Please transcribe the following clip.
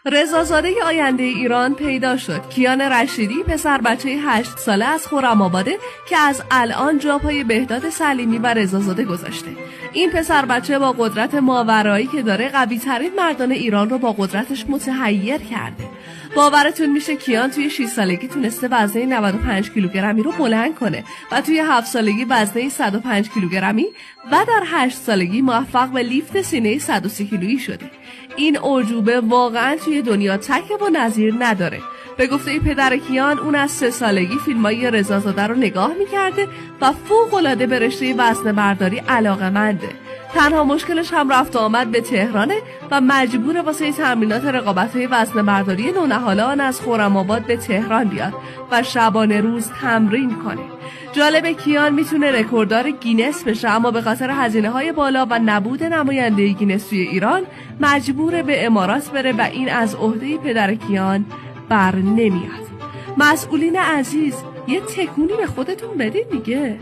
رضازاده آینده ایران پیدا شد. کیان رشیدی پسر بچه 8 ساله از خرم‌آباده که از الان جا پای بهداد سلیمی و رضازاده گذاشته. این پسر بچه با قدرت ماورایی که داره قوی ترین مردان ایران رو با قدرتش متحیر کرده. باورتون میشه کیان توی 6 سالگی تونسته وزنه 95 کیلوگرمی رو بلند کنه و توی 7 سالگی وزنه 105 کیلوگرمی و در 8 سالگی موفق به لیفت سینه 130 کیلویی شده. این اعجوبه واقعا توی دنیا تکه و نظیر نداره. به گفته پدر کیان، اون از 3 سالگی فیلمای رضازاده رو نگاه میکرده و فوق‌العاده به رشته وزنه برداری علاقه‌منده. تنها مشکلش هم رفت و آمد به تهرانه و مجبوره واسه تمرینات رقابت‌های وزنه برداری نونهالان از خرم‌آباد به تهران بیاد و شبانه روز تمرین کنه. جالب کیان میتونه رکورددار گینس بشه، اما به خاطر هزینه‌های بالا و نبود نماینده گینس توی ایران مجبوره به امارات بره و این از عهده پدر کیان بر نمیاد. مسئولین عزیز، یه تکونی به خودتون بدید دیگه.